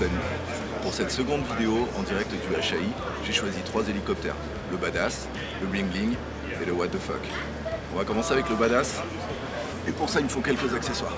Salut. Pour cette seconde vidéo en direct du HAI, j'ai choisi 3 hélicoptères. Le Badass, le Bling Bling et le What the Fuck. On va commencer avec le Badass. Et pour ça, il me faut quelques accessoires.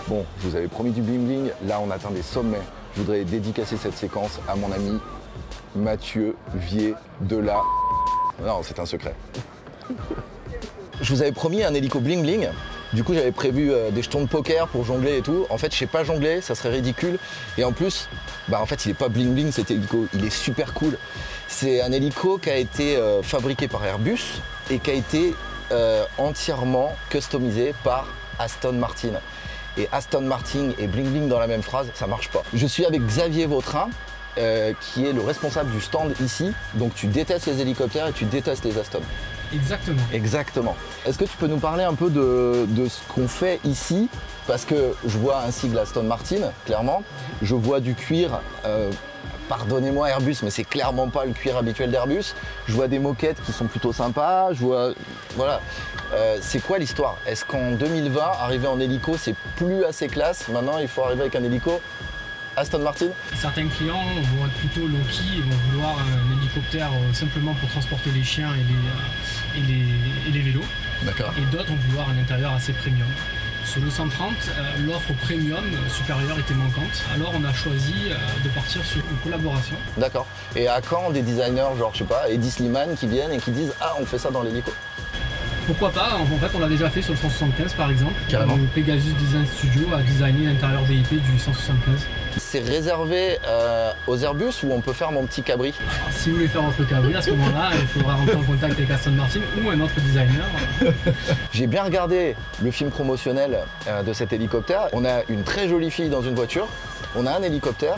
Bon, je vous avais promis du bling bling, là on atteint des sommets. Je voudrais dédicacer cette séquence à mon ami Mathieu Vier de la... Non, c'est un secret. Je vous avais promis un hélico bling bling. Du coup, j'avais prévu des jetons de poker pour jongler et tout. En fait, je sais pas jongler, ça serait ridicule. Et en plus, en fait, il est pas bling bling cet hélico, il est super cool. C'est un hélico qui a été fabriqué par Airbus et qui a été entièrement customisé par Aston Martin. Et Aston Martin et bling bling dans la même phrase, ça marche pas. Je suis avec Xavier Vautrin, qui est le responsable du stand ici. Donc tu détestes les hélicoptères et tu détestes les Aston. Exactement. Exactement. Est-ce que tu peux nous parler un peu de ce qu'on fait ici? Parce que je vois un sigle Aston Martin, clairement. Je vois du cuir, pardonnez-moi Airbus, mais c'est clairement pas le cuir habituel d'Airbus. Je vois des moquettes qui sont plutôt sympas. Je vois... Voilà. C'est quoi l'histoire? Est-ce qu'en 2020, arriver en hélico, c'est plus assez classe? Maintenant, il faut arriver avec un hélico Aston Martin? Certains clients vont être plutôt low-key et vont vouloir un hélicoptère simplement pour transporter les chiens et les vélos. D'accord. Et d'autres vont vouloir un intérieur assez premium. Sur le 130, l'offre premium supérieure était manquante. Alors on a choisi de partir sur une collaboration. D'accord. Et à quand des designers, genre je sais pas, Eddie Slimane qui viennent et qui disent « Ah, on fait ça dans l'hélico ». Pourquoi pas? En fait, on l'a déjà fait sur le 175 par exemple. Carrément. Le Pegasus Design Studio a designé l'intérieur VIP du 175. C'est réservé aux Airbus ou on peut faire mon petit cabri? Alors, si vous voulez faire votre cabri, à ce moment-là, il faudra rentrer en contact avec Aston Martin ou un autre designer. J'ai bien regardé le film promotionnel de cet hélicoptère. On a une très jolie fille dans une voiture, on a un hélicoptère,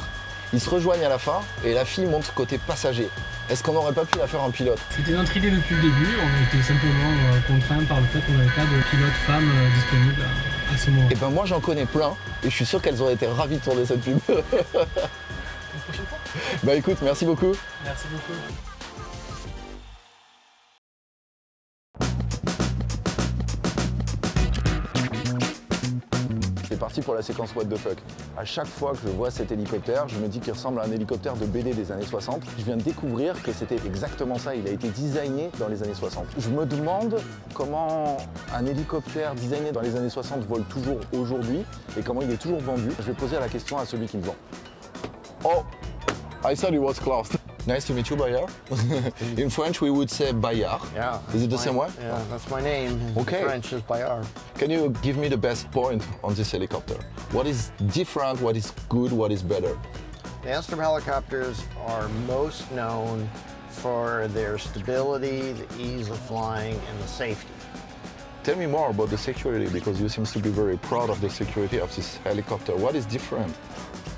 ils se rejoignent à la fin et la fille monte côté passager. Est-ce qu'on n'aurait pas pu la faire en pilote? C'était notre idée depuis le début, on a été simplement contraints par le fait qu'on n'avait pas de pilote femme disponible à ce moment. Et ben moi j'en connais plein et je suis sûr qu'elles auraient été ravies de tourner cette pub. Une prochaine fois. Bah écoute, merci beaucoup. Merci beaucoup. C'est parti pour la séquence What the Fuck. À chaque fois que je vois cet hélicoptère, je me dis qu'il ressemble à un hélicoptère de BD des années 60. Je viens de découvrir que c'était exactement ça, il a été designé dans les années 60. Je me demande comment un hélicoptère designé dans les années 60 vole toujours aujourd'hui et comment il est toujours vendu. Je vais poser la question à celui qui me vend. Oh, I thought it was closed. Nice to meet you, Bayard. In French, we would say Bayard. Yeah. Is it the same way? Yeah, that's my name. Okay. In French is Bayard. Can you give me the best point on this helicopter? What is different, what is good, what is better? The Enstrom helicopters are most known for their stability, the ease of flying, and the safety. Tell me more about the security, because you seem to be very proud of the security of this helicopter. What is different?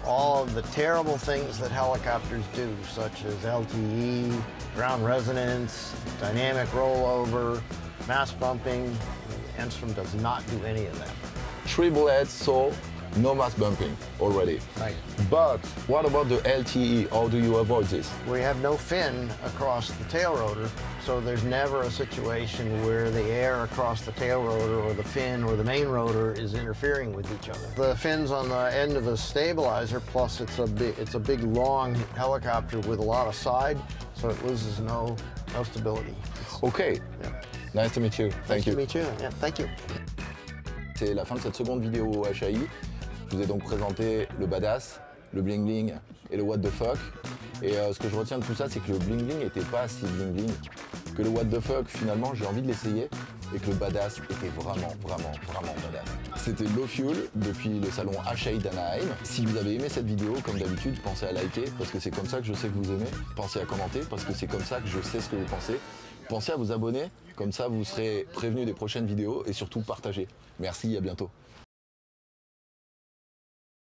All of the terrible things that helicopters do, such as LTE, ground resonance, dynamic rollover, mass bumping, Enstrom does not do any of that. Triple heads, so no mass bumping already. Right. But what about the LTE? How do you avoid this? We have no fin across the tail rotor, so there's never a situation where the air across the tail rotor or the fin or the main rotor is interfering with each other. The fin's on the end of the stabilizer, plus it's a big long helicopter with a lot of side, so it loses no stability. Okay. Yeah. Nice to meet you. Thank you. Nice to meet you. Yeah, thank you. C'est la fin de cette seconde vidéo au HAI. Je vous ai donc présenté le Badass, le Bling Bling et le What the Fuck. Et ce que je retiens de tout ça, c'est que le Bling Bling n'était pas si bling bling. Que le What the Fuck, finalement, j'ai envie de l'essayer. et que le badass était vraiment badass. C'était Low Fuel depuis le salon H8 d'Anaheim. Si vous avez aimé cette vidéo, comme d'habitude, pensez à liker parce que c'est comme ça que je sais que vous aimez. Pensez à commenter parce que c'est comme ça que je sais ce que vous pensez. Pensez à vous abonner, comme ça vous serez prévenus des prochaines vidéos et surtout partagez. Merci, à bientôt.